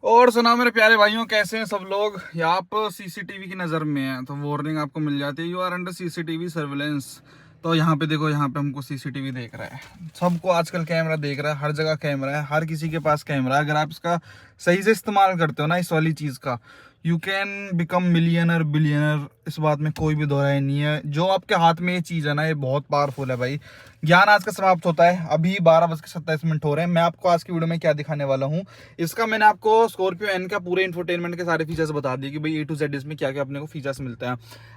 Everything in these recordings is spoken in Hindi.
और सुना मेरे प्यारे भाइयों, कैसे हैं सब लोग। ये आप सीसीटीवी की नज़र में हैं तो वार्निंग आपको मिल जाती है, you are under CCTV surveillance. तो यहाँ पे देखो, यहाँ पे हमको सीसीटीवी देख रहा है, सबको आजकल कैमरा देख रहा है, हर जगह कैमरा है, हर किसी के पास कैमरा है। अगर आप इसका सही से इस्तेमाल करते हो ना, इस वाली चीज़ का, you can become millionaire billionaire. इस बात में कोई भी दो राय नहीं है। जो आपके हाथ में ये चीज़ है ना, ये बहुत पावरफुल है भाई। ज्ञान आज का समाप्त होता है। अभी 12:27 हो रहे हैं। मैं आपको आज की वीडियो में क्या दिखाने वाला हूँ, इसका मैंने आपको स्कॉर्पियो एन का पूरे इंफोटेनमेंट के सारे फीचर्स बता दिए कि भाई ए टू जेड इसमें क्या क्या अपने को फीचर्स मिलते हैं।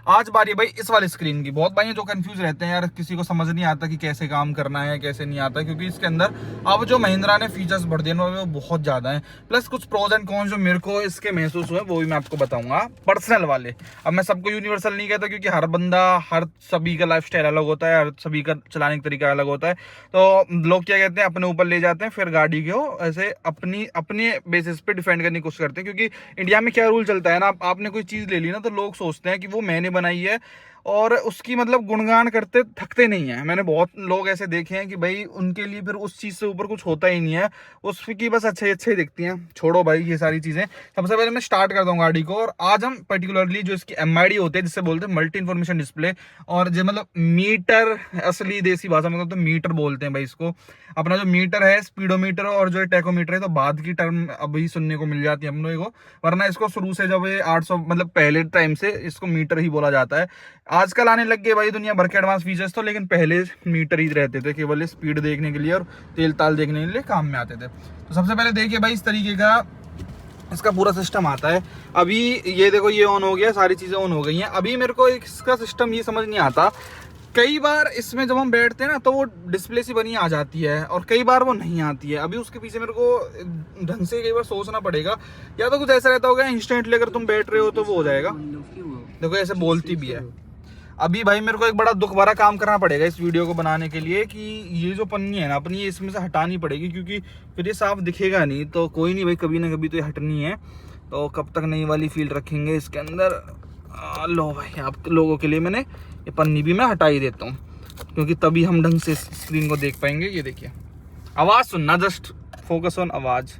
आज बारी है भाई इस वाली स्क्रीन की। बहुत भाई जो कंफ्यूज रहते हैं यार, किसी को समझ नहीं आता कि कैसे काम करना है कैसे नहीं आता, क्योंकि इसके अंदर अब जो महिंद्रा ने फीचर्स बढ़ दिए ना, वो बहुत ज्यादा है। प्लस कुछ प्रोज एंड कॉन्स जो मेरे को इसके महसूस हुए वो भी मैं आपको बताऊंगा, पर्सनल वाले। अब मैं सबको यूनिवर्सल नहीं कहता, क्योंकि हर बंदा, हर सभी का लाइफस्टाइल अलग होता है, हर सभी का चलाने का तरीका अलग होता है। तो लोग क्या कहते हैं, अपने ऊपर ले जाते हैं, फिर गाड़ी को ऐसे अपनी अपने बेसिस पे डिफेंड करने की कोशिश करते हैं। क्योंकि इंडिया में क्या रूल चलता है ना, आपने कोई चीज़ ले ली ना, तो लोग सोचते हैं कि वो मैंने बनाई है, और उसकी मतलब गुणगान करते थकते नहीं है। मैंने बहुत लोग ऐसे देखे हैं कि भाई उनके लिए फिर उस चीज़ से ऊपर कुछ होता ही नहीं है, उसकी बस अच्छे अच्छे दिखती हैं। छोड़ो भाई ये सारी चीज़ें। सबसे पहले मैं स्टार्ट करता हूँ गाड़ी को, और आज हम पर्टिकुलरली जो इसकी एमआईडी होते हैं, जिससे बोलते हैं मल्टी इन्फॉर्मेशन डिस्प्ले, और जो मतलब मीटर, असली देसी भाषा में तो मीटर बोलते हैं भाई इसको। अपना जो मीटर है, स्पीडोमीटर और जो टैकोमीटर है, तो बाद की टर्म अभी सुनने को मिल जाती है हम लोगों को, वरना इसको शुरू से जब 800 मतलब पहले टाइम से इसको मीटर ही बोला जाता है। आजकल आने लग गए भाई दुनिया भर के एडवांस फीचर्स, तो लेकिन पहले मीटर ही रहते थे, केवल स्पीड देखने के लिए और तेल ताल देखने के लिए काम में आते थे। तो सबसे पहले देखिए भाई, इस तरीके का इसका पूरा सिस्टम आता है। अभी ये देखो, ये ऑन हो गया, सारी चीज़ें ऑन हो गई हैं। अभी मेरे को इसका सिस्टम ये समझ नहीं आता, कई बार इसमें जब हम बैठते हैं ना, तो वो डिस्प्ले सी बनी आ जाती है, और कई बार वो नहीं आती है। अभी उसके पीछे मेरे को ढंग से कई बार सोचना पड़ेगा, या तो कुछ ऐसा रहता होगा इंस्टेंटली अगर तुम बैठ रहे हो तो वो हो जाएगा। देखो ऐसे बोलती भी है। अभी भाई मेरे को एक बड़ा दुख भरा काम करना पड़ेगा इस वीडियो को बनाने के लिए, कि ये जो पन्नी है ना अपनी, ये इसमें से हटानी पड़ेगी, क्योंकि फिर ये साफ दिखेगा नहीं। तो कोई नहीं भाई, कभी ना कभी तो ये हटनी है। तो कब तक नई वाली फील रखेंगे इसके अंदर। लो भाई, आप लोगों के लिए मैंने ये पन्नी भी मैं हटा ही देता हूँ, क्योंकि तभी हम ढंग से स्क्रीन को देख पाएंगे। ये देखिए, आवाज़ सुनना, जस्ट फोकस ऑन आवाज़।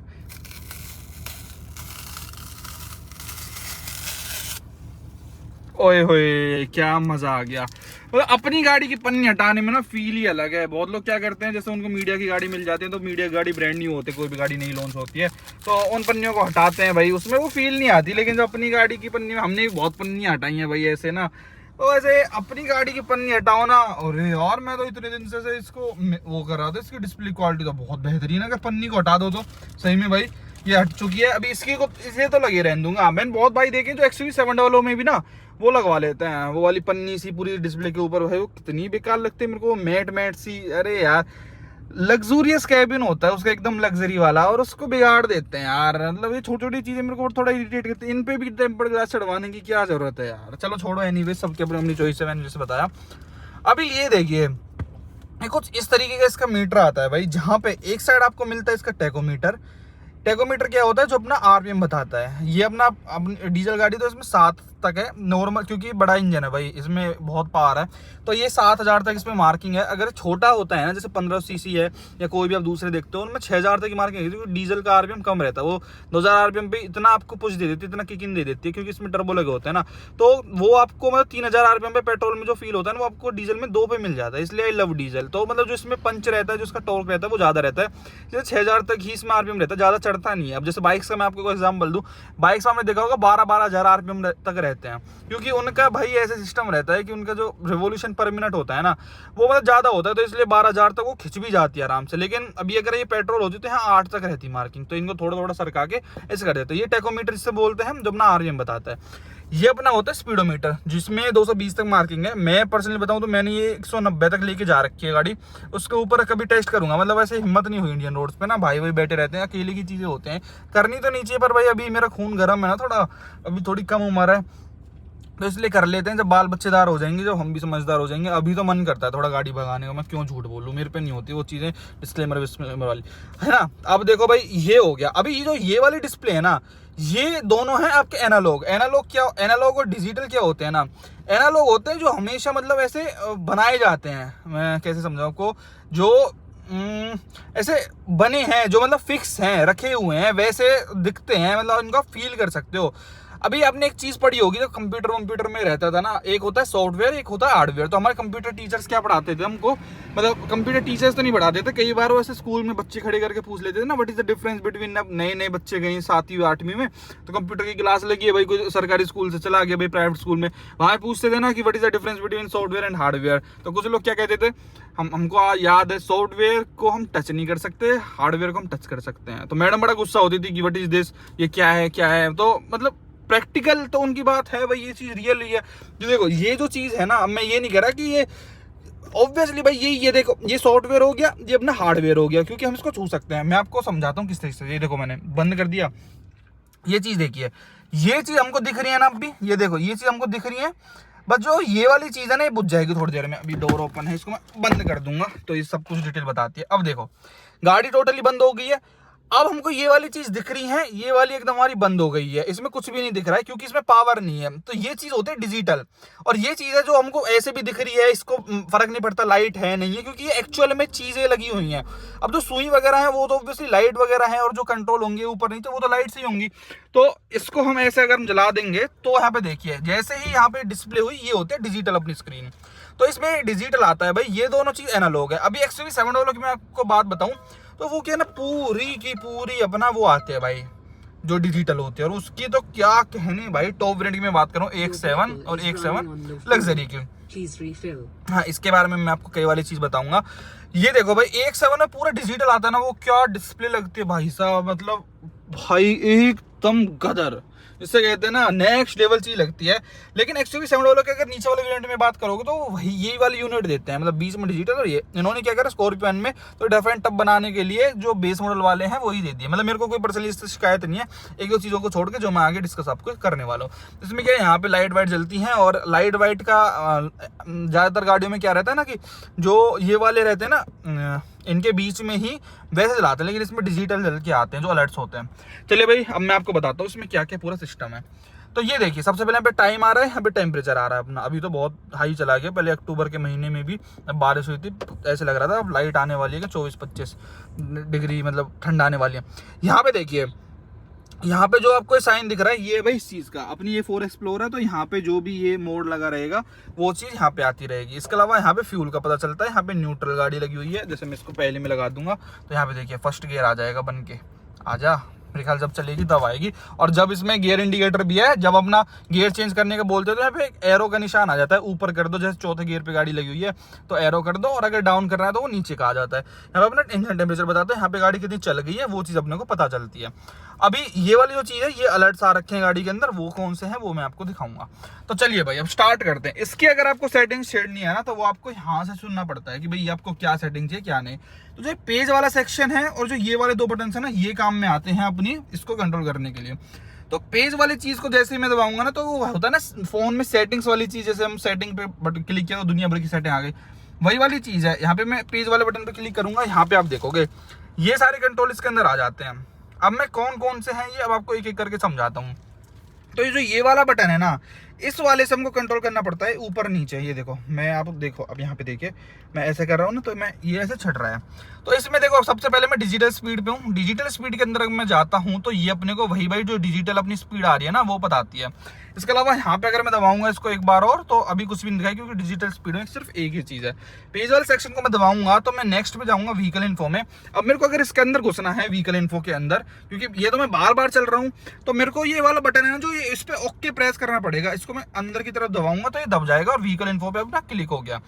ओए होए, क्या मजा आ गया। मतलब अपनी गाड़ी की पन्नी हटाने में ना फील ही अलग है। बहुत लोग क्या करते हैं, जैसे उनको मीडिया की गाड़ी मिल जाती है, तो मीडिया की गाड़ी ब्रांड न्यू होती है, कोई भी गाड़ी नहीं लॉन्च होती है, तो उन पन्नियों को हटाते हैं भाई, उसमें वो फील नहीं आती। लेकिन जो अपनी गाड़ी की पन्नी में, हमने भी बहुत पन्नियाँ हटाई हैं भाई ऐसे ना, तो ऐसे अपनी गाड़ी की पन्नी हटाओ ना। अरे यार, मैं तो इतने दिन से इसको वो कर रहा था, इसकी डिस्प्ले क्वालिटी तो बहुत बेहतरीन है। अगर पन्नी को हटा दो तो सही में भाई ये हट चुकी है। अभी इसकी को इसे तो लगे रहने दूंगा। मैंने बहुत भाई देखे जो XUV700 में भी ना वो लगवा लेते हैं, वो वाली पन्नी सी पूरी डिस्प्ले के ऊपर भाई, वो कितनी बेकार लगती है मेरे को, मैट मैट सी। अरे यार, लग्जूरियस कैबिन होता है उसका, एकदम लग्जरी वाला, और उसको बिगाड़ देते हैं यार। मतलब ये छोटी छोटी चीजें मेरे को थोड़ा इरिटेट करती है। इन पे भी टेम्पर्ड ग्लास चढ़वाने की क्या जरूरत है यार। चलो छोड़ो, एनीवे सबके अपनी अपनी चॉइस है, मैंने जैसे बताया। अभी ये देखिए, कुछ इस तरीके का इसका मीटर आता है भाई, जहाँ पे एक साइड आपको मिलता है इसका टैकोमीटर। टैकोमीटर क्या होता है, जो अपना आरपीएम बताता है। ये अपना डीजल गाड़ी तो इसमें 7 तक है नॉर्मल, क्योंकि बड़ा इंजन है भाई, इसमें बहुत पावर है, तो ये 7000 तक इसमें मार्किंग है। अगर छोटा होता है ना, जैसे 15 सीसी है या कोई भी आप दूसरे देखते हो, उनमें 6000 तक की मार्किंग है, क्योंकि डीजल का आरपीएम कम रहता है। वो 2000 आरपीएम पे इतना आपको पुश दे देती है, इतना किक इन दे देती है, क्योंकि इसमें टर्बो लगे होते हैं ना। तो वो आपको मतलब 3000 आरपीएम पे पेट्रोल में जो फील होता है ना, वो आपको डीजल में 2 पे मिल जाता है। इसलिए आई लव डीजल। तो मतलब जो इसमें पंच रहता है, जो इसका टॉर्क रहता है, वो ज्यादा रहता है। जैसे 6000 तक ही इसमें आरपीएम रहता है, ज्यादा चढ़ता नहीं है। अब जैसे बाइक्स का मैं आपको एग्जाम्पल दूं, बाइक्स में आपने देखा होगा 12-12 हजार आरपीएम तक रहते हैं, क्योंकि उनका भाई ऐसे सिस्टम रहता है कि उनका जो रिवोल्यूशन पर मिनट होता है ना, वो मतलब ज्यादा होता है, तो इसलिए 12,000 तक वो खिंच भी जाती है आराम से। लेकिन अभी अगर ये पेट्रोल होती तो यहाँ 8 तक रहती मार्किंग, तो इनको थोड़ा थोड़ा सरका के ऐसे कर देते हैं। ये टैकोमीटर जिससे बोलते हैं, जो अपना आरपीएम बताता है। ये अपना होता है स्पीडोमीटर, जिसमें 220 तक मार्किंग है। मैं पर्सनली बताऊं तो मैंने ये 190 तक लेके जा रखी है गाड़ी। उसके ऊपर कभी टेस्ट करूंगा, मतलब ऐसे हिम्मत नहीं हुई इंडियन रोड्स पे ना, भाई भाई बैठे रहते हैं, अकेले की चीजें होते हैं, करनी तो नहीं चाहिए, पर भाई अभी मेरा खून गर्म है ना थोड़ा, अभी थोड़ी कम उम्र है, तो इसलिए कर लेते हैं। जब बाल बच्चेदार हो जाएंगे, जब हम भी समझदार हो जाएंगे, अभी तो मन करता है थोड़ा गाड़ी भगाने का। मैं क्यों झूठ बोलूं, मेरे पे नहीं होती वो चीजें, डिस्क्लेमर विस्क्लेमर वाली, है ना। अब देखो भाई, ये हो गया। अभी ये जो ये वाली डिस्प्ले है ना, ये दोनों है आपके एनालॉग। एनालॉग क्या, एनालॉग और डिजिटल क्या होते हैं ना, एनालॉग होते हैं जो हमेशा मतलब ऐसे बनाए जाते हैं। मैं कैसे समझाऊं आपको, जो ऐसे बने हैं जो मतलब फिक्स हैं, रखे हुए हैं, वैसे दिखते हैं, मतलब उनका फील कर सकते हो। अभी आपने एक चीज पढ़ी होगी, जो कंप्यूटर में रहता था ना, एक होता है सॉफ्टवेयर, एक होता है हार्डवेयर। तो हमारे कंप्यूटर टीचर्स क्या पढ़ाते थे हमको, मतलब कंप्यूटर टीचर्स तो नहीं पढ़ाते थे, कई बार वो ऐसे स्कूल में बच्चे खड़े करके पूछ लेते थे ना, what is the difference between, अब नए नए बच्चे गए 7वीं 8वीं में, तो कंप्यूटर की क्लास लगी है भाई, कोई सरकारी स्कूल से चला गया भाई प्राइवेट स्कूल में, वहां पूछते थे ना कि what is the difference between software and hardware. तो कुछ लोग क्या कहते थे, हमको याद है सॉफ्टवेयर को हम टच नहीं कर सकते, हार्डवेयर को हम टच कर सकते हैं। तो मैडम बड़ा गुस्सा होती थी कि व्हाट इज दिस, ये क्या है क्या है। तो मतलब प्रैक्टिकल तो उनकी बात है भाई, ये चीज रियल ही है। जो देखो ये जो चीज है ना, अब मैं ये नहीं कह रहा कि ये ऑब्वियसली भाई ये देखो, ये सॉफ्टवेयर हो गया, ये अपना हार्डवेयर हो गया, क्योंकि हम इसको छू सकते हैं। मैं आपको समझाता हूँ किस तरीके से। ये देखो मैंने बंद कर दिया, ये चीज देखिए, ये चीज हमको दिख रही है ना अभी, ये देखो ये चीज हमको दिख रही है, बस जो ये वाली चीज है ना, ये बुझ जाएगी थोड़ी देर में। अभी डोर ओपन है, इसको मैं बंद कर दूंगा तो ये सब कुछ डिटेल बताती है। अब देखो गाड़ी टोटली बंद हो गई है। अब हमको ये वाली चीज दिख रही है, ये वाली एकदम हमारी बंद हो गई है, इसमें कुछ भी नहीं दिख रहा है क्योंकि इसमें पावर नहीं है। तो ये चीज होती है डिजिटल, और ये चीज है जो हमको ऐसे भी दिख रही है, इसको फर्क नहीं पड़ता लाइट है नहीं है, क्योंकि ये एक्चुअल में चीजें लगी हुई हैं। अब जो सुई वगैरह है वो तो ऑब्वियसली लाइट वगैरह है, और जो कंट्रोल होंगे ऊपर नहीं तो वो तो लाइट से ही होंगी। तो इसको हम ऐसे अगर हम जला देंगे तो यहाँ पे देखिए, जैसे ही यहाँ पे डिस्प्ले हुई, ये होते हैं डिजिटल अपनी स्क्रीन। तो इसमें डिजिटल आता है भाई, ये दोनों चीज एनालॉग है। अभी XUV7 वालों की मैं आपको बात बताऊं तो वो क्या है ना, पूरी की पूरी अपना वो आते हैं भाई जो डिजिटल होते हैं, और उसकी तो क्या कहने भाई। टॉप वेरिएंट की मैं बात करूं, X7 और X7 लग्जरी की। हाँ, इसके बारे में मैं आपको कई वाली चीज बताऊंगा। ये देखो भाई, X7 में पूरा डिजिटल आता है ना, वो क्या डिस्प्ले लगती है भाई साहब, मतलब भाई एकदम गदर, जिससे कहते हैं ना नेक्स्ट लेवल चीज लगती है। लेकिन XUV7 वालों के अगर नीचे वाले वेरिएंट में बात करोगे तो वही यही वाली यूनिट देते हैं, मतलब बीच में डिजिटल। और ये इन्होंने क्या करा स्कॉर्पियन में, तो डिफरेंट टब बनाने के लिए जो बेस मॉडल वाले हैं वही दे दिए। मतलब मेरे को कोई पर्सनली इससे शिकायत नहीं है, एक दो चीज़ों को छोड़ के जो मैं आगे डिस्कस आपको करने वाला हूँ। इसमें क्या है, यहाँ पे लाइट वाइट जलती हैं, और लाइट वाइट का ज़्यादातर गाड़ियों में क्या रहता है ना कि जो ये वाले रहते हैं ना, इनके बीच में ही वैसे जलाते हैं, लेकिन इसमें डिजिटल जल के आते हैं जो अलर्ट्स होते हैं। चलिए भाई, अब मैं आपको बताता हूँ इसमें क्या क्या पूरा सिस्टम है। तो ये देखिए, सबसे पहले यहाँ पे टाइम आ रहा है, यहाँ पे टेम्परेचर आ रहा है अपना। अभी तो बहुत हाई चला गया, पहले अक्टूबर के महीने में भी बारिश हुई थी, ऐसे लग रहा था अब लाइट आने वाली है कि 24-25 डिग्री मतलब ठंड आने वाली है। यहाँ पे देखिए, यहाँ पे जो आपको साइन दिख रहा है, ये भाई इस चीज का अपनी ये 4 एक्सप्लोर है, तो यहाँ पे जो भी ये मोड लगा रहेगा वो चीज यहाँ पे आती रहेगी। इसके अलावा यहाँ पे फ्यूल का पता चलता है, यहाँ पे न्यूट्रल गाड़ी लगी हुई है। जैसे मैं इसको पहले में लगा दूंगा तो यहाँ पे देखिए फर्स्ट गियर आ जाएगा बन के, आजा, मेरे ख्याल जब चलेगी तब आएगी। और जब इसमें गियर इंडिकेटर भी है, जब अपना गियर चेंज करने का बोलते हैं तो यहाँ पे एक एरो का निशान आ जाता है, ऊपर कर दो, जैसे चौथे गियर पे गाड़ी लगी हुई है तो एरो कर दो, और अगर डाउन करना है तो वो नीचे का आ जाता है। यहाँ पे अपना इंजन टेम्परेचर बताते हैं, यहाँ पे गाड़ी कितनी चल गई है वो चीज़ अपने को पता चलती है। अभी ये वाली जो चीज़ है, ये अलर्ट्स आ रखे हैं गाड़ी के अंदर, वो कौन से हैं वो मैं आपको दिखाऊंगा। तो चलिए भाई, अब स्टार्ट करते हैं। इसकी अगर आपको सेटिंग छेड़नी है ना, तो वो आपको यहाँ से सुनना पड़ता है कि भाई आपको क्या सेटिंग चाहिए क्या नहीं। तो जो पेज वाला सेक्शन है और जो ये वाले 2 बटन है ना, ये काम में आते हैं अपनी इसको कंट्रोल करने के लिए। तो पेज वाली चीज को जैसे ही मैं दबाऊंगा ना, तो वो होता है ना फोन में सेटिंग्स वाली चीज, जैसे हम सेटिंग पे बटन क्लिक किया तो दुनिया भर की सेटिंग आ गई, वही वाली चीज है। यहाँ पे मैं पेज वाले बटन पे क्लिक करूंगा, यहाँ पे आप देखोगे ये सारे कंट्रोल इसके अंदर आ जाते हैं। अब मैं कौन कौन से हैं ये अब आपको एक एक करके समझाता हूँ। तो ये जो ये वाला बटन है ना, इस वाले से हमको कंट्रोल करना पड़ता है ऊपर नीचे। ये देखो, मैं आप देखो, अब यहाँ पे देखिए मैं ऐसे कर रहा हूँ ना, तो मैं ये ऐसे छट रहा है। तो इसमें देखो, सबसे पहले मैं डिजिटल स्पीड पे हूँ। डिजिटल स्पीड के अंदर मैं जाता हूँ तो ये अपने को वही भाई जो डिजिटल अपनी स्पीड आ रही है ना वो बताती है। इसके अलावा यहाँ पे अगर मैं दबाऊंगा इसको एक बार और, तो अभी कुछ भी नहीं दिखाई, क्योंकि डिजिटल स्पीड में सिर्फ एक ही चीज़ है। पेज वाले सेक्शन को मैं दबाऊंगा तो मैं नेक्स्ट पे जाऊंगा व्हीकल इन्फो में। अब मेरे को अगर इसके अंदर घुसना है व्हीकल इन्फो के अंदर, क्योंकि ये तो मैं बार बार चल रहा हूँ, तो मेरे को ये वाला बटन है ना जो ये इस पे ओके प्रेस करना पड़ेगा। इसको मैं अंदर की तरफ दबाऊंगा तो ये दब जाएगा और व्हीकल इन्फो पे अपना क्लिक हो गया।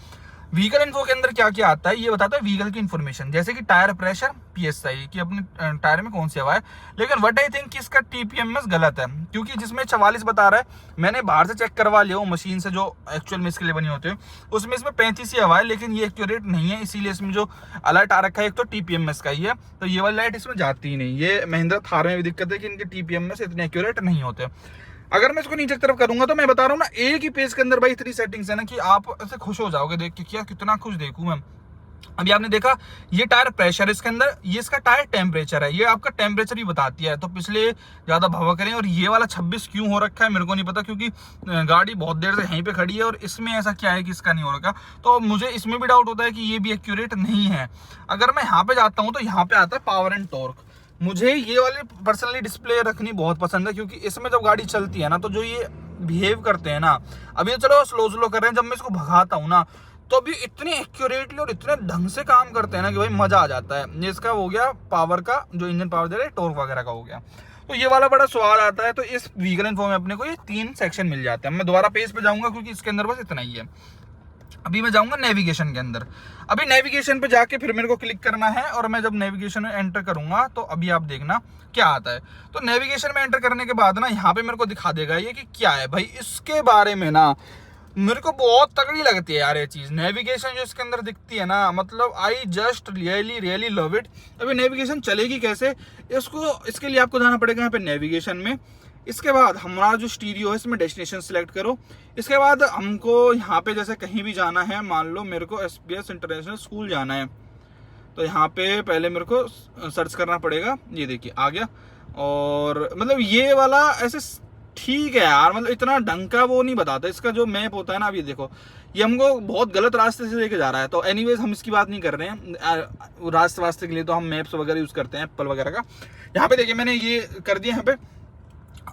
व्हीकल इन्फो के अंदर क्या क्या आता है ये बताता है व्हीकल की इन्फॉर्मेशन, जैसे कि टायर प्रेशर, PSI कि अपने टायर में कौन सी हवा है। लेकिन व्हाट आई थिंक कि इसका TPMS गलत है, क्योंकि जिसमें 44 बता रहा है, मैंने बाहर से चेक करवा लिया मशीन से जो एक्चुअल में इसके लिए बनी होती है, उसमें इसमें 35 ही हवा है, लेकिन ये एक्यूरेट नहीं है। इसीलिए इसमें जो अलर्ट आ रखा है एक तो TPMS का ही है, तो ये वाली लाइट इसमें जाती ही नहीं। ये महिंद्रा थार में भी दिक्कत है कि इनके TPMS इतने एक्यूरेट नहीं होते। अगर मैं इसको नीचे की तरफ करूंगा तो मैं बता रहा हूँ ना, एक ही पेज के अंदर भाई इतनी सेटिंग्स है ना कि आप ऐसे खुश हो जाओगे देख के, क्या कितना खुश देखूं मैं। अभी आपने देखा ये टायर प्रेशर इसके अंदर, ये इसका टायर टेम्परेचर है, ये आपका टेम्परेचर ही बताती है। तो पिछले ज्यादा भावा करें। और ये वाला 26 क्यों हो रखा है मेरे को नहीं पता, क्योंकि गाड़ी बहुत देर से यहीं पे खड़ी है और इसमें ऐसा क्या है कि इसका नहीं हो रखा। तो मुझे इसमें भी डाउट होता है कि ये भी एक्यूरेट नहीं है। अगर मैं यहाँ पे जाता हूँ तो यहाँ पे आता है पावर एंड टॉर्क। मुझे ये वाली पर्सनली डिस्प्ले रखनी बहुत पसंद है, क्योंकि इसमें जब गाड़ी चलती है ना तो जो ये बिहेव करते हैं ना, अभी चलो स्लो कर रहे हैं, जब मैं इसको भगाता हूँ ना तो अभी इतने एक्यूरेटली और इतने ढंग से काम करते हैं ना कि भाई मजा आ जाता है। ये इसका हो गया पावर का, जो इंजन पावर दे रहा है, टॉर्क वगैरह का हो गया। तो ये वाला बड़ा सवाल आता है। तो इस व्हीकल इन्फो में अपने को ये 3 सेक्शन मिल जाते हैं। मैं दोबारा पेज पे जाऊंगा क्योंकि इसके अंदर बस इतना ही है। अभी मैं जाऊंगा नेविगेशन के अंदर। अभी नेविगेशन पे जाके फिर मेरे को क्लिक करना है और मैं जब नेविगेशन में एंटर करूंगा तो अभी आप देखना क्या आता है। तो नेविगेशन में एंटर करने के बाद ना यहाँ पे मेरे को दिखा देगा ये कि क्या है भाई। इसके बारे में ना मेरे को बहुत तगड़ी लगती है यार ये चीज, नेविगेशन जो इसके अंदर दिखती है ना, मतलब I just really love it. अभी नेविगेशन चलेगी कैसे, इसके लिए आपको जाना पड़ेगा यहाँ पे नेविगेशन में। इसके बाद हमारा जो स्टीरियो है इसमें डेस्टिनेशन सिलेक्ट करो। इसके बाद हमको यहाँ पे जैसे कहीं भी जाना है, मान लो मेरे को SBS इंटरनेशनल स्कूल जाना है, तो यहाँ पे पहले मेरे को सर्च करना पड़ेगा। ये देखिए आ गया। और मतलब ये वाला ऐसे ठीक है यार, मतलब इतना ढंग का वो नहीं बताता। इसका जो मैप होता है ना, अभी देखो ये हमको बहुत गलत रास्ते से लेके जा रहा है। तो एनीवेज हम इसकी बात नहीं कर रहे हैं। रास्ते के लिए तो हम मैप्स वगैरह यूज करते हैं, एप्पल वगैरह का। यहाँ पे देखिए मैंने ये कर दिया यहाँ पे।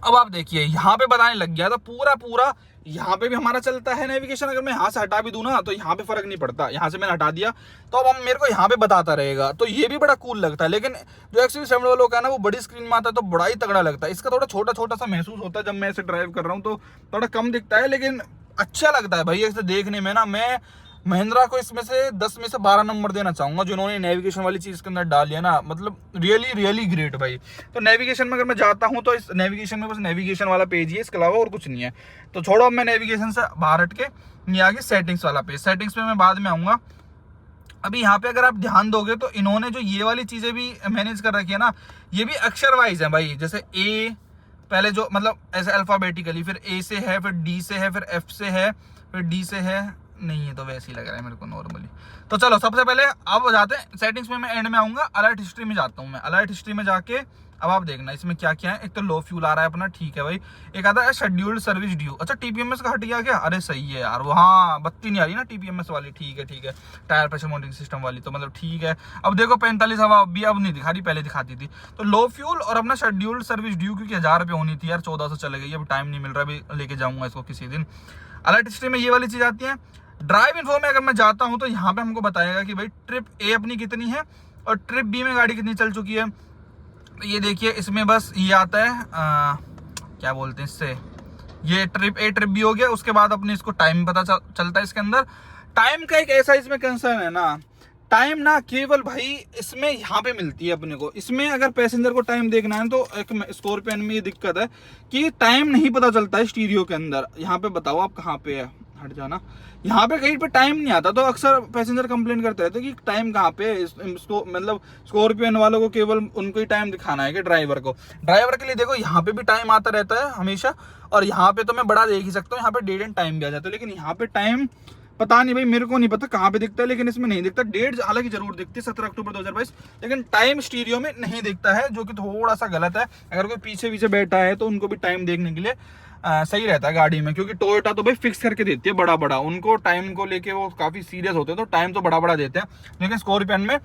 अब आप देखिए यहाँ पे बताने लग गया, तो पूरा यहाँ पे भी हमारा चलता है नेविगेशन। अगर मैं यहाँ से हटा भी दूं ना तो यहाँ पे फर्क नहीं पड़ता। यहाँ से मैंने हटा दिया तो अब हम मेरे को यहाँ पे बताता रहेगा। तो ये भी बड़ा कूल लगता है। लेकिन जो XUV7 वालों का है ना, वो बड़ी स्क्रीन में आता है तो बड़ा ही तगड़ा लगता है। इसका थोड़ा छोटा सा महसूस होता है जब मैं इसे ड्राइव कर रहा हूँ, तो थोड़ा कम दिखता है, लेकिन अच्छा लगता है भाई इसे देखने में ना। मैं महिंद्रा को इसमें से 10 में से 12 नंबर देना चाहूंगा जो इन्होंने नेविगेशन वाली चीज के अंदर डाल लिया ना, मतलब रियली ग्रेट भाई। तो नेविगेशन में अगर मैं जाता हूँ तो इस नेविगेशन में बस नेविगेशन वाला पेज ही है, इसके अलावा और कुछ नहीं है। तो छोड़ो, अब मैं नेविगेशन से बाहर हट के ये आगे सेटिंग्स वाला पेज। सेटिंग्स पे मैं बाद में आऊंगा। अभी यहाँ पे अगर आप ध्यान दोगे तो इन्होंने जो ये वाली चीजें भी मैनेज कर रखी है ना, ये भी अक्षर वाइज है भाई। जैसे ए पहले जो मतलब ऐसे अल्फाबेटिकली, फिर ए से है, फिर डी से है, फिर एफ से है, फिर डी से है, नहीं है तो वैसे ही लग रहा है मेरे को नॉर्मली। तो चलो सबसे पहले अब जाते हैं सेटिंग्स में। मैं एंड में आऊंगा, अलर्ट हिस्ट्री में जाता हूँ मैं। अलर्ट हिस्ट्री में जाके अब आप देखना इसमें क्या क्या है। एक तो लो फ्यूल आ रहा है अपना, ठीक है भाई। एक आता है शेड्यूल्ड सर्विस ड्यू। अच्छा TPMS का हट गया क्या? अरे सही है यार, वो हाँ बत्ती नहीं आ रही ना TPMS वाली, ठीक है। टायर प्रेशर मॉनिटरिंग सिस्टम वाली, तो मतलब ठीक है। अब देखो 45 हवा भी अब नहीं दिखा रही, पहले दिखाती थी। तो लो फ्यूल और अपना शेड्यूल्ड सर्विस ड्यू, क्योंकि 1000 रुपये होनी थी यार, 1400 चले गई। अब टाइम नहीं मिल रहा, अभी लेके जाऊंगा इसको किसी दिन। अलर्ट हिस्ट्री में ये वाली चीज आती है। ड्राइव इन्फो में अगर मैं जाता हूं तो यहाँ पे हमको बताएगा कि भाई ट्रिप A अपनी कितनी है और ट्रिप B में गाड़ी कितनी चल चुकी है। तो ये देखिए इसमें बस ये आता है क्या बोलते हैं इससे, ये ट्रिप A ट्रिप B हो गया। उसके बाद अपने इसको टाइम पता चलता है। इसके अंदर टाइम का एक ऐसा इसमें कंसर्न है ना, टाइम ना केवल भाई इसमें यहाँ पे मिलती है अपने को। इसमें अगर पैसेंजर को टाइम देखना है तो एक स्कॉर्पियन में ये दिक्कत है कि टाइम नहीं पता चलता है स्टीरियो के अंदर। यहाँ पे बताओ आप कहाँ पे है, हट जाना। यहाँ पे कहीं पे टाइम नहीं आता, तो अक्सर पैसेंजर कंप्लेन करते रहते हैं कि टाइम कहाँ पे है। इसको मतलब स्कॉर्पियन वालों को केवल उनको ही टाइम दिखाना है कि ड्राइवर के लिए देखो यहाँ पे भी टाइम आता रहता है हमेशा। और यहाँ पे तो मैं बड़ा देख ही सकता हूँ, यहाँ पे डेट एंड टाइम भी आ जाता है। लेकिन यहाँ पे टाइम पता नहीं भाई, मेरे को नहीं पता कहाँ पे दिखता है, लेकिन इसमें नहीं दिखता। डेट हालांकि जरूर दिखती है 17 अक्टूबर 2022, लेकिन टाइम स्टीरियो में नहीं दिखता है, जो कि थोड़ा सा गलत है। अगर कोई पीछे बैठा है तो उनको भी टाइम देखने के लिए सही रहता है गाड़ी में, क्योंकि टोयोटा तो भाई फिक्स करके देती है बड़ा, उनको टाइम को लेके वो काफी सीरियस होते हैं, तो टाइम तो बड़ा देते हैं। लेकिन स्कॉर्पियन में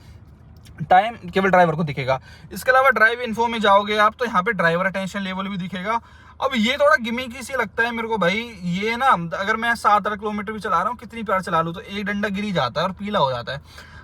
टाइम केवल ड्राइवर को दिखेगा। इसके अलावा ड्राइव इन्फो में जाओगे आप तो यहाँ पे ड्राइवर अटेंशन लेवल भी दिखेगा। अब ये थोड़ा गिमिकी सी लगता है मेरे को भाई। ये ना अगर मैं 7-8 किलोमीटर भी चला रहा हूँ, कितनी प्यार चला लूँ, तो एक डंडा गिरी जाता है और पीला हो जाता है।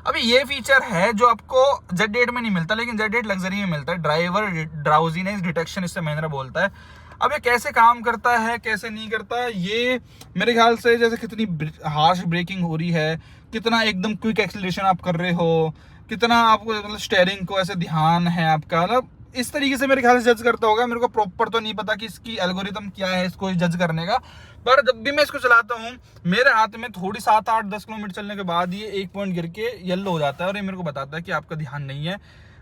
अभी ये फीचर है जो आपको Z8 में नहीं मिलता, लेकिन Z8 लग्जरी में मिलता है। ड्राइवर ड्राउजीनेस डिटेक्शन इससे महिंद्रा बोलता है। अब ये कैसे काम करता है कैसे नहीं करता, ये मेरे ख्याल से जैसे कितनी हार्श ब्रेकिंग हो रही है, कितना एकदम क्विक एक्सीलरेशन आप कर रहे हो, कितना आपको मतलब स्टीयरिंग को ऐसे ध्यान है आपका, मतलब इस तरीके से मेरे ख्याल से जज करता होगा। मेरे को प्रॉपर तो नहीं पता कि इसकी एल्गोरिथम क्या है इसको जज करने का, पर जब भी मैं इसको चलाता हूँ मेरे हाथ में थोड़ी 7-8-10 किलोमीटर चलने के बाद ये एक पॉइंट गिर के येलो हो जाता है और ये मेरे को बताता है कि आपका ध्यान नहीं है।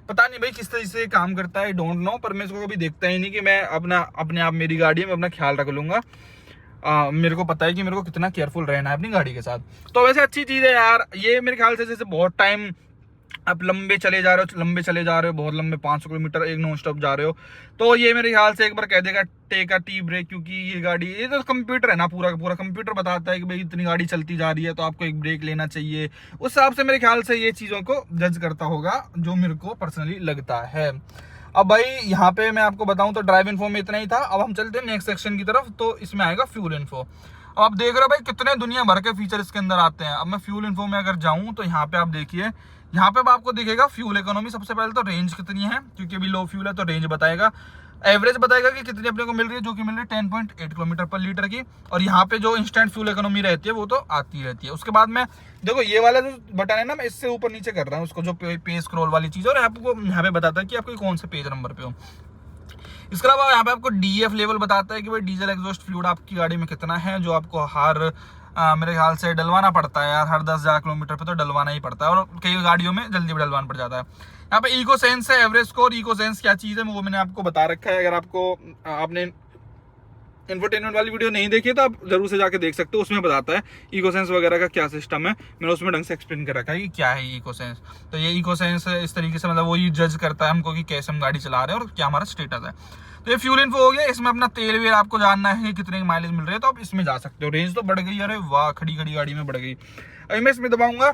पता नहीं भाई किस तरह से काम करता है, डोंट नो, पर मैं इसको कभी देखता ही नहीं कि मैं अपने आप मेरी गाड़ी में अपना ख्याल रख लूंगा। मेरे को पता है कि मेरे को कितना केयरफुल रहना है अपनी गाड़ी के साथ। तो वैसे अच्छी चीज़ है यार ये, मेरे ख्याल से जैसे बहुत टाइम आप लंबे चले जा रहे हो बहुत लंबे 500 किलोमीटर एक नॉन स्टॉप जा रहे हो, तो ये मेरे ख्याल से एक बार कह देगा टेक अ टी ब्रेक, क्योंकि ये गाड़ी, ये तो कंप्यूटर है ना, पूरा पूरा कंप्यूटर बताता है कि भाई इतनी गाड़ी चलती जा रही है तो आपको एक ब्रेक लेना चाहिए। उस हिसाब से मेरे ख्याल से ये चीज़ों को जज करता होगा, जो मेरे को पर्सनली लगता है। अब भाई यहाँ पे मैं आपको बताऊं तो ड्राइव इन्फो में इतना ही था। अब हम चलते हैं नेक्स्ट सेक्शन की तरफ, तो इसमें आएगा फ्यूल इन्फो। अब आप देख रहे हो भाई कितने दुनिया भर के फीचर इसके अंदर आते हैं। अब मैं फ्यूल इन्फो में अगर जाऊं तो यहाँ पे आप देखिए, यहाँ पे आपको दिखेगा फ्यूल इकोनॉमी। सबसे पहले तो रेंज कितनी है, क्योंकि अभी लो फ्यूल है तो रेंज बताएगा। एवरेज बताएगा कि कितनी अपने को मिल रही है, जो कि मिल रही है 10.8 किलोमीटर पर लीटर की। और यहाँ पे जो इंस्टेंट फ्यूल इकोनॉमी रहती है वो तो आती रहती है। उसके बाद में देखो ये वाला जो बटन है ना, मैं इससे ऊपर नीचे कर रहा हूँ उसको, जो पेज स्क्रॉल वाली चीज़ है, और आपको यहाँ पे बताता है कि आपको कौन से पेज नंबर पे हो। इसके अलावा यहाँ पे आपको डीएफ लेवल बताता है कि भाई डीजल एग्जॉस्ट फ्लूइड आपकी गाड़ी में कितना है, जो आपको हर मेरे ख्याल से डलवाना पड़ता है यार, हर 10,000 किलोमीटर पे तो डलवाना ही पड़ता है, और कई गाड़ियों में जल्दी भी डलवाना पड़ जाता है। यहाँ पे इको सेंस है, एवरेज स्कोर। इको सेंस क्या चीज़ है वो मैंने आपको बता रखा है। अगर आपको आपने इन्फोटेनमेंट वाली वीडियो नहीं देखी तो आप जरूर से जाके देख सकते हो, उसमें बताता है इको सेंस वगैरह का क्या सिस्टम है। मैंने उसमें ढंग से एक्सप्लेन कर रखा है कि क्या है इको सेंस। तो ये इको सेंस इस तरीके से मतलब वो ये जज करता है हमको कि कैसे हम गाड़ी चला रहे हैं और क्या हमारा स्टेटस है। तो ये फ्यूल इन्फो हो गया। इसमें अपना तेल वेल आपको जानना है कितने की माइलेज मिल रही है, तो आप इसमें जा सकते हो। रेंज तो बढ़ गई, अरे वाह, खड़ी खड़ी गाड़ी में बढ़ गई। अभी मैं इसमें दबाऊंगा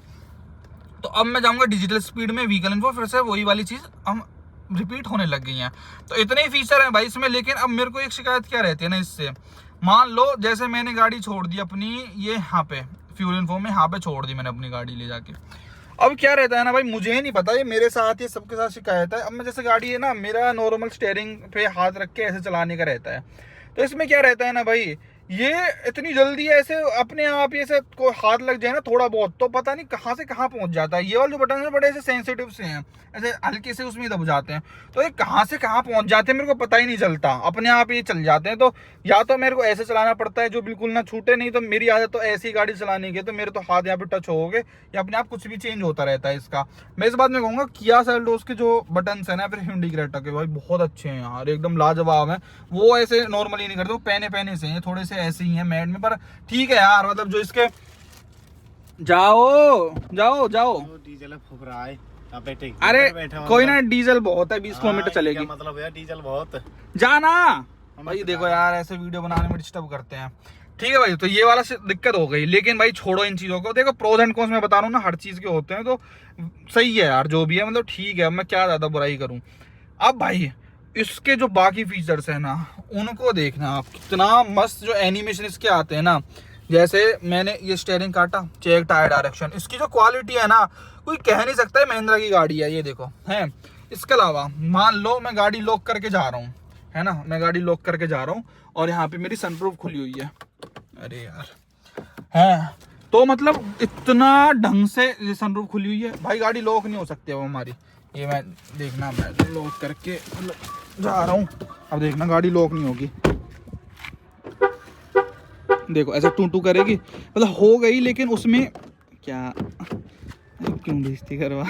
तो अब मैं जाऊंगा डिजिटल स्पीड में, व्हीकल इन्फो, फिर से वही वाली चीज़ हम रिपीट होने लग गई हैं। तो इतने ही फीचर हैं भाई इसमें। लेकिन अब मेरे को एक शिकायत क्या रहती है ना इससे, मान लो जैसे मैंने गाड़ी छोड़ दी अपनी ये यहाँ पे फ्यूल इन्फो में, यहाँ पे छोड़ दी मैंने अपनी गाड़ी ले जाके। अब क्या रहता है ना भाई, मुझे नहीं पता, ये मेरे साथ, ये सबके साथ शिकायत है। अब मैं जैसे गाड़ी है ना, मेरा नॉर्मल स्टेयरिंग पे हाथ रख के ऐसे चलाने का रहता है, तो इसमें क्या रहता है ना भाई, ये इतनी जल्दी ऐसे अपने आप ही ऐसे को हाथ लग जाए ना थोड़ा बहुत, तो पता नहीं कहाँ से कहाँ पहुंच जाता है। ये वाले जो बटन है बड़े ऐसे सेंसिटिव से हैं, ऐसे हल्के से उसमें दब जाते हैं, तो ये कहाँ से कहाँ पहुंच जाते हैं मेरे को पता ही नहीं चलता, अपने आप ही चल जाते हैं। तो या तो मेरे को ऐसे चलाना पड़ता है जो बिल्कुल ना छूटे, नहीं तो मेरी आदत तो ऐसी गाड़ी चलाने की, तो मेरे तो हाथ यहाँ पे टच हो गए या अपने आप कुछ भी चेंज होता रहता है इसका। मैं इस बात में कहूँगा किया सेल्टोस के जो बटन है ना, फिर hyundai क्रेटा के, भाई बहुत अच्छे हैं यार, एकदम लाजवाब है। वो ऐसे नॉर्मली नहीं करते, वो पहने पहने से हैं, थोड़े से ऐसे ही हैं मैट में, पर ठीक है यार, मतलब जो इसके जाओ डीजल फूक रहा है। अरे कोई ना, डीजल बहुत है, 20 किलोमीटर चलेगी। मतलब यार डीजल बहुत जाना भाई, देखो यार ऐसे वीडियो बनाने में डिस्टर्ब करते हैं। ठीक है भाई, तो ये वाला दिक्कत हो गई। लेकिन भाई छोड़ो इन चीज़ों को, देखो प्रोज एंड कॉन्स मैं बता रहा हूँ ना, हर चीज़ के होते हैं, तो सही है यार जो भी है, मतलब ठीक है, मैं क्या ज़्यादा बुराई करूँ। अब भाई इसके जो बाकी फीचर्स हैं ना, उनको देखना आप, कितना मस्त जो एनिमेशन इसके आते हैं ना। जैसे मैंने ये स्टीयरिंग काटा, चेक टायर डायरेक्शन, इसकी जो क्वालिटी है ना, कोई कह नहीं सकता है महिंद्रा की गाड़ी है, ये देखो है। इसके अलावा मान लो मैं गाड़ी लॉक करके जा रहा हूँ, है ना, मैं गाड़ी लॉक करके जा रहा हूँ और यहाँ पे मेरी सनरूफ खुली हुई है, अरे यार है, तो मतलब इतना ढंग से ये सनरूफ खुली हुई है भाई, गाड़ी लॉक नहीं हो सकती है वो हमारी। ये मैं देखना, मैं लॉक करके जा रहा हूँ, अब देखना गाड़ी लॉक नहीं होगी, देखो ऐसा टू करेगी, मतलब हो गई, लेकिन उसमें क्या, क्यों बेइज्जती करवा,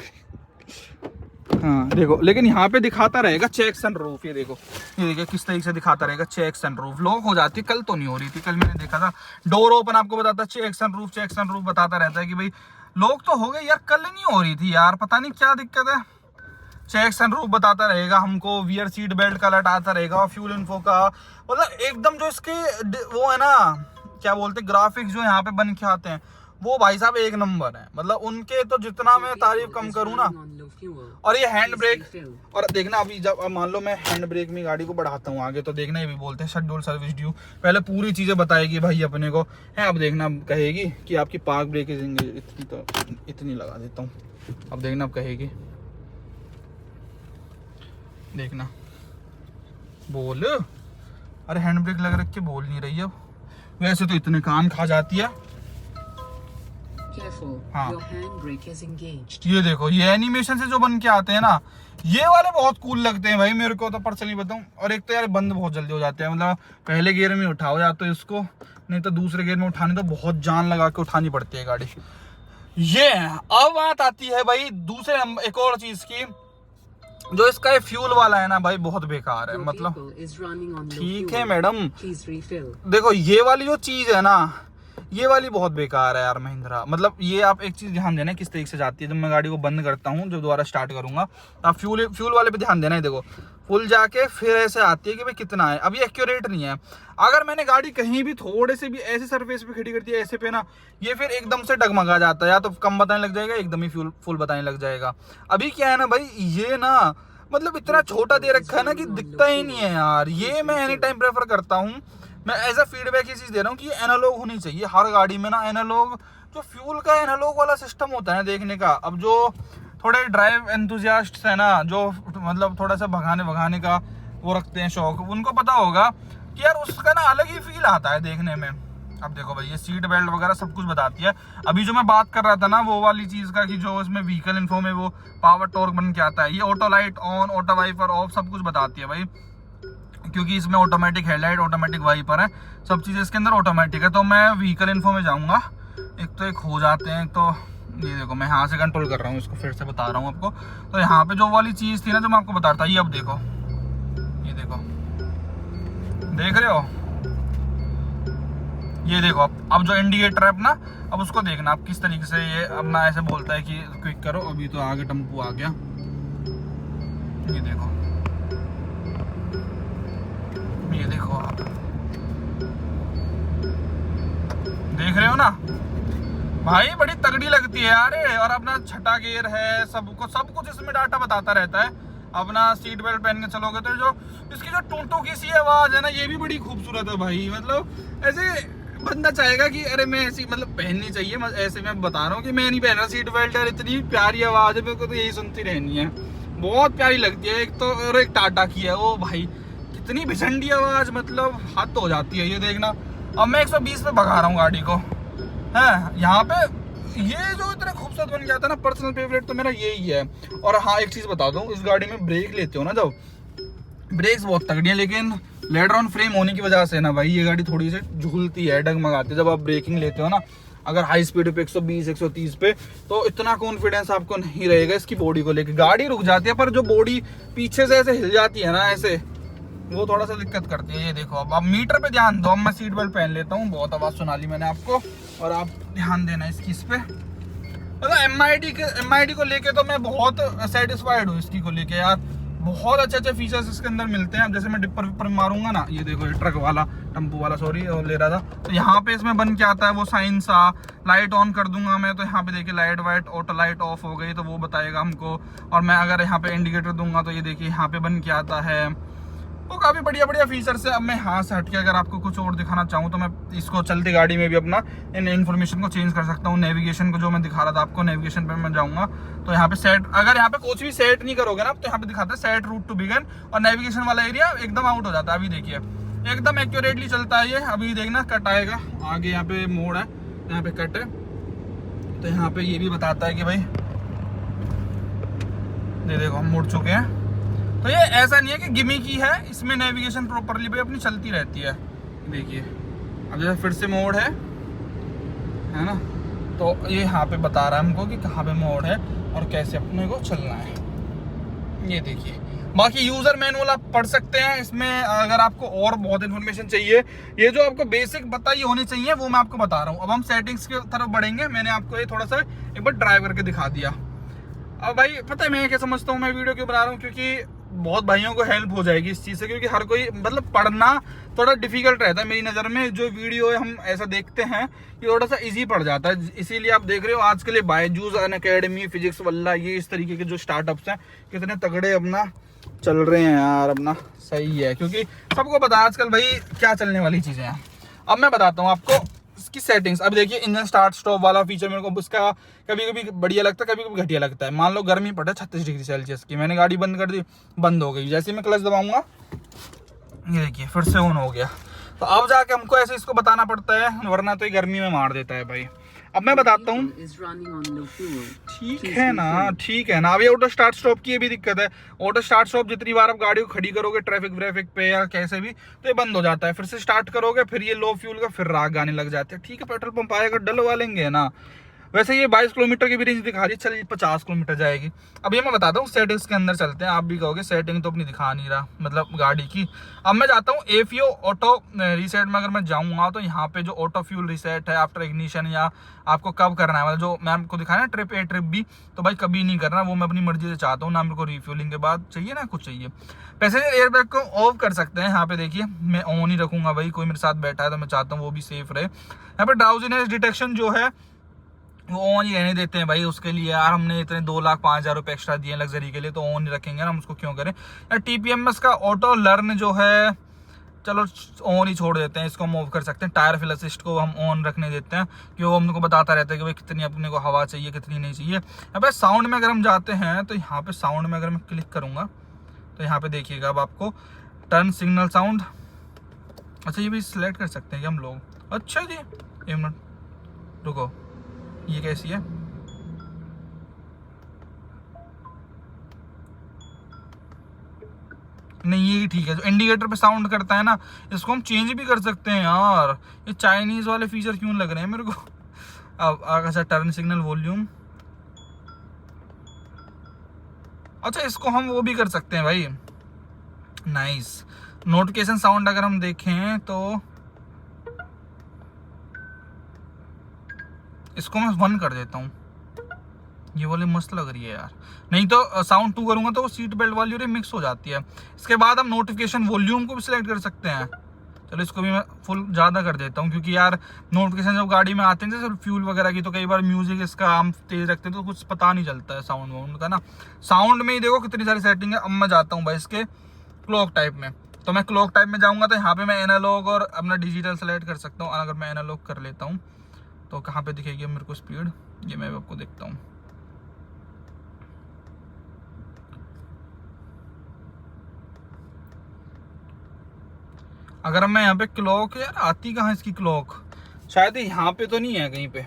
हाँ देखो, लेकिन यहाँ पे दिखाता रहेगा चेक सनरूफ, ये देखो किस तरीके से दिखाता रहेगा चेक सनरूफ। लॉक हो जाती है, कल तो नहीं हो रही थी, कल मैंने देखा था डोर ओपन आपको बताता है, चेक सनरूफ बताता रहता है कि भाई लॉक तो हो गई यार, कल नहीं हो रही थी यार, पता नहीं क्या दिक्कत है। चेक सनरूफ बताता रहेगा हमको, वियर सीट बेल्ट का अलर्ट आता रहेगा, और फ्यूल इन्फो का, मतलब एकदम जो इसके वो है ना, क्या बोलते हैं, ग्राफिक्स जो यहाँ पे बन के आते हैं, वो भाई साहब एक नंबर है, मतलब उनके तो जितना मैं तारीफ कम करूँ ना। और ये हैंड ब्रेक, और देखना अभी जब अब मान लो मैं हैंड ब्रेक में गाड़ी को बढ़ाता हूँ आगे, तो देखना ये भी बोलते हैं शेड्यूल सर्विस ड्यू, पहले पूरी चीज़ें बताएगी भाई अपने को है। अब देखना अब कहेगी कि आपकी पार्क ब्रेक इतनी, तो इतनी लगा देता हूँ, अब देखना अब कहेगी, देखना बोल, अरे हैंड ब्रेक लग रख के बोल नहीं रही है, वैसे तो इतने कान खा जाती है। हाँ ये देखो, ये एनिमेशन से जो बन के आते हैं ना, ये वाले बहुत कूल लगते हैं भाई मेरे को तो पर्सनली बताऊं। और एक तो यार बंद बहुत जल्दी हो जाते हैं, मतलब पहले गियर में उठाओ या तो इसको, नहीं तो दूसरे गियर में उठाने तो बहुत जान लगा के उठानी पड़ती है गाड़ी। ये अब बात आती है भाई दूसरे नंबर एक और चीज की, जो इसका ये फ्यूल वाला है ना भाई बहुत बेकार है, मतलब ठीक है मैडम, देखो ये वाली जो चीज है ना ये वाली बहुत बेकार है यार महिंद्रा। मतलब ये आप एक चीज ध्यान देना किस तरीके से जाती है। जब मैं गाड़ी को बंद करता हूँ, जब दोबारा स्टार्ट करूंगा तो आप फ्यूल वाले पे ध्यान देना है। देखो फुल जाके फिर ऐसे आती है कि भाई कितना है, अभी एक्यूरेट नहीं है। अगर मैंने गाड़ी कहीं भी थोड़े से भी ऐसे सरफेस पे खड़ी कर दी ऐसे पे ना, ये फिर एकदम से डगमगा जाता है, या तो कम बताने लग जाएगा एकदम ही फुल बताने लग जाएगा। अभी क्या है ना भाई, ये ना मतलब इतना छोटा दे रखा है ना कि दिखता ही नहीं है यार। ये मैं एनी टाइम प्रेफर करता हूँ, मैं एज अ फीडबैक ये चीज दे रहा हूँ कि एनालॉग होनी चाहिए हर गाड़ी में ना। एनालॉग जो फ्यूल का एनालॉग वाला सिस्टम होता है देखने का, अब जो थोड़े ड्राइव एंथुजियास्ट है ना, जो मतलब थोड़ा सा भगाने का वो रखते हैं शौक, उनको पता होगा कि यार उसका ना अलग ही फील आता है देखने में। अब देखो भाई ये सीट बेल्ट वगैरह सब कुछ बताती है। अभी जो मैं बात कर रहा था ना वो वाली चीज का कि जो इसमें व्हीकल इन्फो में वो पावर टॉर्क बन के आता है, ये auto light on, auto wiper off सब कुछ बताती है भाई, क्योंकि इसमें ऑटोमेटिक हेडलाइट, ऑटोमेटिक वाइपर है, सब चीज़ें इसके अंदर ऑटोमेटिक है। तो मैं व्हीकल इन्फो में जाऊंगा, एक हो जाते हैं, तो ये देखो मैं यहाँ से कंट्रोल कर रहा हूँ इसको, फिर से बता रहा हूँ आपको। तो यहाँ पे जो वाली चीज़ थी ना जो मैं आपको बता रहा था, ये अब देखो, ये देखो, देख रहे हो, ये देखो अब जो इंडिकेटर है अपना, अब उसको देखना आप किस तरीके से ये अपना ऐसे बोलता है कि क्विक करो। अभी तो आगे टेम्पो आ गया, ये देखो, ये देखो आप देख रहे हो ना भाई, बड़ी तगड़ी लगती है यार। और अपना छठा गियर है, सब कुछ इसमें डाटा बताता रहता है। अपना सीट बेल्ट पहन के चलोगे तो जो इसकी जो टूटू की सी आवाज है ना, ये भी बड़ी खूबसूरत है भाई। मतलब ऐसे बंदा चाहेगा कि अरे मैं ऐसी मतलब पहननी चाहिए। ऐसे मैं बता रहा हूँ कि मैं नहीं पहन रहा सीट बेल्ट यार, इतनी प्यारी आवाज है, मेरे को तो यही सुनती रहनी है, बहुत प्यारी लगती है। एक तो और एक टाटा की है वो भाई, इतनी भिसंडी आवाज, मतलब हद हो जाती है। ये देखना अब मैं 120 पे भगा रहा हूँ गाड़ी को, है यहाँ पे। ये जो इतना खूबसूरत बन गया था ना, पर्सनल फेवरेट तो मेरा यही है। और हाँ एक चीज बता दूं, इस गाड़ी में ब्रेक लेते हो ना जब, ब्रेक्स बहुत तगड़ी है, लेकिन लेडर ऑन फ्रेम होने की वजह से ना भाई ये गाड़ी थोड़ी सी झूलती है, डगमगाती है जब आप ब्रेकिंग लेते हो ना। अगर हाई स्पीड पे 120 130 पे, तो इतना कॉन्फिडेंस आपको नहीं रहेगा इसकी बॉडी को लेके। गाड़ी रुक जाती है पर जो बॉडी पीछे से ऐसे हिल जाती है ना ऐसे, वो थोड़ा सा दिक्कत करती है। ये देखो अब मीटर पे ध्यान दो, अब मैं सीट बेल्ट पहन लेता हूँ, बहुत आवाज सुना ली मैंने आपको, और आप ध्यान देना इसकी इस पे। मतलब एमआईडी को लेके तो मैं बहुत सेटिस्फाइड हूँ इसकी को लेके यार, बहुत अच्छे अच्छे फीचर्स इसके अंदर मिलते हैं। अब जैसे मैं डिपर विपर मारूंगा ना, ये देखो ये ट्रक वाला, टेम्पो वाला सॉरी ले रहा था, तो यहाँ पे इसमें बन के आता है वो साइन सा। लाइट ऑन कर दूंगा मैं तो यहाँ पे देखिए light white auto light of हो गई, तो वो बताएगा हमको। और मैं अगर यहाँ पे इंडिकेटर दूंगा तो ये देखिए यहाँ पे बन के आता है। तो काफ़ी बढ़िया बढ़िया फीचर्स है। अब मैं यहाँ से हट के अगर आपको कुछ और दिखाना चाहूँ तो मैं इसको चलती गाड़ी में भी अपना इन इन्फॉर्मेशन को चेंज कर सकता हूँ। नेविगेशन को जो मैं दिखा रहा था आपको, नेविगेशन पे मैं जाऊँगा तो यहाँ पे सेट, अगर यहाँ पे कुछ भी सेट नहीं करोगे ना तो यहाँ पे दिखाता है सेट रूट टू बिगिन, और नेविगेशन वाला एरिया एकदम आउट हो जाता है। अभी देखिए एकदम एक्यूरेटली चलता है ये। अभी देखना कट आएगा आगे, यहाँ पे मोड़ है, यहाँ पे कट है, तो यहाँ पे ये भी बताता है कि भाई ये देखो हम मुड़ चुके हैं। तो ये ऐसा नहीं है कि गिमी की है, इसमें नेविगेशन प्रॉपरली भाई अपनी चलती रहती है। देखिए अब जैसे फिर से मोड़ है ना, तो ये यहाँ पे बता रहा है हमको कि कहाँ पे मोड़ है और कैसे अपने को चलना है। ये देखिए, बाकी यूजर मैनुअल आप पढ़ सकते हैं इसमें। अगर आपको और बहुत इन्फॉर्मेशन चाहिए, ये जो आपको बेसिक पता ही होनी चाहिए वो मैं आपको बता रहा हूँ। अब हम सेटिंग्स की तरफ बढ़ेंगे। मैंने आपको ये थोड़ा सा एक बार ड्राइव करके दिखा दिया। अब भाई पता है मैं क्या समझता हूँ, मैं वीडियो क्यों बना रहा हूँ, क्योंकि बहुत भाइयों को हेल्प हो जाएगी इस चीज़ से। क्योंकि हर कोई मतलब पढ़ना थोड़ा डिफिकल्ट रहता है मेरी नज़र में। जो वीडियो हम ऐसा देखते हैं ये थोड़ा सा इजी पड़ जाता है, इसीलिए आप देख रहे हो आजकल ये बायजूस अनअकैडमी, फिजिक्स वल्ला, ये इस तरीके के जो स्टार्टअप्स हैं कितने तगड़े अपना चल रहे हैं यार। अपना सही है, क्योंकि सबको पता है आजकल भाई क्या चलने वाली चीज़ें हैं। अब मैं बताता हूँ आपको इसकी सेटिंग्स। अब देखिए इंजन स्टार्ट स्टॉप वाला फीचर मेरे को उसका कभी कभी बढ़िया लगता है, कभी कभी घटिया लगता है। मान लो गर्मी पड़े 36 डिग्री सेल्सियस की, मैंने गाड़ी बंद कर दी, बंद हो गई। जैसे ही मैं क्लच दबाऊंगा ये देखिए फिर से ऑन हो गया। तो अब जाके हमको ऐसे इसको बताना पड़ता है, वरना तो ये गर्मी में मार देता है भाई। अब मैं बताता हूँ, ठीक है ना, ठीक है ना। अब ये ऑटो स्टार्ट स्टॉप की ये भी दिक्कत है। ऑटो स्टार्ट स्टॉप जितनी बार आप गाड़ी को खड़ी करोगे ट्रैफिक व्रैफिक पे या कैसे भी, तो ये बंद हो जाता है। फिर से स्टार्ट करोगे, फिर ये लो फ्यूल का फिर राग गाने लग जाते हैं। ठीक है पेट्रोल पंप आएगा डलवा लेंगे ना। वैसे ये 22 किलोमीटर की भी रेंज दिखा रही है, चलिए 50 किलोमीटर जाएगी। अब ये मैं बताता हूँ सेटिंग्स के अंदर चलते हैं। आप भी कहोगे सेटिंग तो अपनी दिखा नहीं रहा, मतलब गाड़ी की। अब मैं जाता हूँ एफियो ऑटो रीसेट में। अगर मैं जाऊँगा तो यहाँ पे जो ऑटो फ्यूल रीसेट है आफ्टर इग्निशन, या आपको कब करना है, मतलब जो मैं आपको दिखाया ना ट्रिप ए ट्रिप बी, तो भाई कभी नहीं करना वो, मैं अपनी मर्जी से चाहता हूँ ना। मेरे को रिफ्यूलिंग के बाद चाहिए ना कुछ चाहिए। पैसेंजर एयरबैग को ऑफ कर सकते हैं यहाँ पे, देखिए मैं ऑन ही रखूंगा भाई, कोई मेरे साथ बैठा है तो मैं चाहता हूँ वो भी सेफ रहे। यहाँ पे ड्राउजीनेस डिटेक्शन जो है वो ऑन ही रहने देते हैं भाई। उसके लिए यार हमने इतने 2,05,000 रुपये एक्स्ट्रा दिए लग्जरी के लिए, तो ऑन ही रखेंगे ना, हम उसको क्यों करें यार। TPMS का ऑटो लर्न जो है चलो ऑन ही छोड़ देते हैं, इसको हम ऑफ कर सकते हैं। टायर फिल असिस्ट को हम ऑन रखने देते हैं, कि वो हमको बताता रहता है कि भाई कितनी अपने को हवा चाहिए कितनी नहीं चाहिए। यहाँ पे साउंड में अगर हम जाते हैं तो यहाँ पे साउंड में अगर मैं क्लिक करूँगा तो यहाँ पे देखिएगा अब आपको टर्न सिग्नल साउंड, अच्छा ये भी सिलेक्ट कर सकते हैं कि हम लोग। अच्छा जी एक मिनट रुको, ये कैसी है? नहीं ये ठीक है, जो इंडिकेटर पे साउंड करता है ना, इसको हम चेंज भी कर सकते हैं यार। ये चाइनीज वाले फीचर क्यों लग रहे हैं मेरे को? अब अच्छा टर्न सिग्नल वॉल्यूम, अच्छा इसको हम वो भी कर सकते हैं भाई, नाइस। नोटिफिकेशन साउंड अगर हम देखें तो इसको मैं 1 कर देता हूँ, ये वाली मस्त लग रही है यार। नहीं तो साउंड 2 करूंगा तो वो सीट बेल्ट वाली और मिक्स हो जाती है। इसके बाद हम नोटिफिकेशन वॉल्यूम को भी सिलेक्ट कर सकते हैं। चलो इसको भी मैं फुल ज़्यादा कर देता हूँ, क्योंकि यार नोटिफिकेशन जब गाड़ी में आते हैं जैसे फ्यूल वगैरह की, तो कई बार म्यूजिक इसका हम तेज रखते हैं तो कुछ पता नहीं चलता है साउंड वाउंड का ना। साउंड में ही देखो कितनी सारी सेटिंग है। अब मैं जाता हूँ भाई इसके क्लॉक टाइप में, तो मैं क्लॉक टाइप में जाऊँगा तो यहाँ पे मैं एनालॉग और अपना डिजिटल सेलेक्ट कर सकता हूँ। अगर मैं एनालॉग कर लेता हूँ तो कहाँ पे दिखेगी मेरे को स्पीड, ये मैं आपको देखता हूँ। अगर मैं यहाँ पे क्लॉक, यार आती कहाँ इसकी क्लॉक, शायद यहाँ पे तो नहीं है कहीं पे।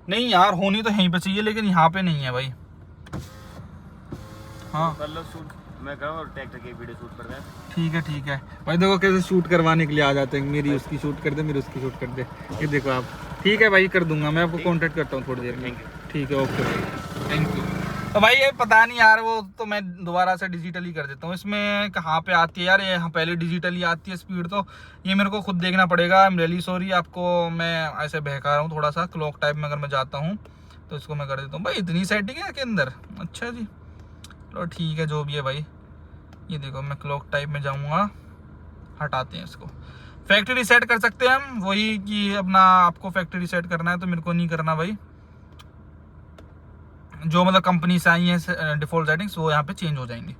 नहीं यार होनी तो यहीं पे चाहिए, लेकिन यहाँ पे नहीं है भाई। हाँ कर लो शूट, मैं करूँ ट्रैक्टर की वीडियो शूट कर रहे हैं। ठीक है भाई, देखो कैसे शूट करवाने के लिए आ जाते हैं। मेरी उसकी शूट कर दे, मेरी उसकी शूट कर दे, ये देखो आप। ठीक है भाई कर दूंगा, मैं आपको कांटेक्ट करता हूँ थोड़ी देर में। ठीक है ओके भाई, थैंक यू। तो भाई ये पता नहीं यार, वो तो मैं दोबारा से डिजिटली कर देता हूँ। इसमें कहाँ पे आती है यार, ये यहाँ पहले डिजिटली आती है स्पीड, तो ये मेरे को खुद देखना पड़ेगा। आई एम रियली सॉरी, आपको मैं ऐसे बहका रहा हूँ थोड़ा सा। क्लॉक टाइप में अगर मैं जाता हूँ तो इसको मैं कर देता हूँ। भाई इतनी सेटिंग है के अंदर, अच्छा जी चलो ठीक है जो भी है भाई। ये देखो मैं क्लॉक टाइप में जाऊँगा, हटाते हैं इसको। फैक्ट्री रीसेट कर सकते हैं हम, वही कि अपना आपको फैक्ट्री रीसेट करना है तो मेरे को नहीं करना भाई। जो मतलब कंपनी से आई है डिफॉल्ट सेटिंग्स वो यहाँ पे चेंज हो जाएंगी।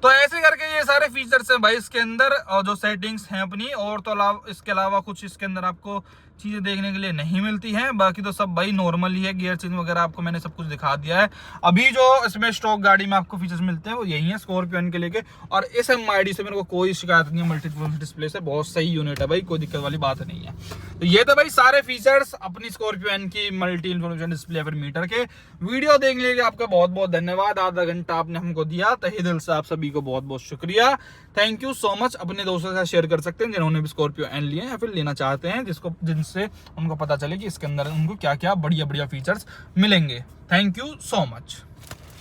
तो ऐसे करके ये सारे फीचर्स हैं भाई इसके अंदर, और जो सेटिंग्स हैं अपनी। और तो इसके अलावा कुछ इसके अंदर आपको चीज़ें देखने के लिए नहीं मिलती हैं। बाकी तो सब भाई नॉर्मल ही है, गियर चेंज वगैरह आपको मैंने सब कुछ दिखा दिया है। अभी जो इसमें स्टॉक गाड़ी में आपको फीचर्स मिलते हैं वो यही है स्कॉर्पियन के लेके। और इस MID से मेरे को कोई शिकायत नहीं है, मल्टीपल डिस्प्ले से बहुत सही यूनिट है भाई, कोई दिक्कत वाली बात नहीं है। तो ये तो भाई सारे फीचर्स अपनी स्कॉर्पियन की मल्टी इन्फॉर्मेशन डिस्प्ले पर मीटर के। वीडियो देखने के लिए आपका बहुत बहुत धन्यवाद, आधा घंटा आपने हमको दिया, तहे दिल से आप सभी को बहुत बहुत शुक्रिया, थैंक यू सो मच। अपने दोस्तों के साथ शेयर कर सकते हैं जिन्होंने भी स्कॉर्पियो एन लिए या फिर लेना चाहते हैं, जिनसे उनको पता चले कि इसके अंदर उनको क्या क्या बढ़िया बढ़िया फीचर्स मिलेंगे। Thank you so much.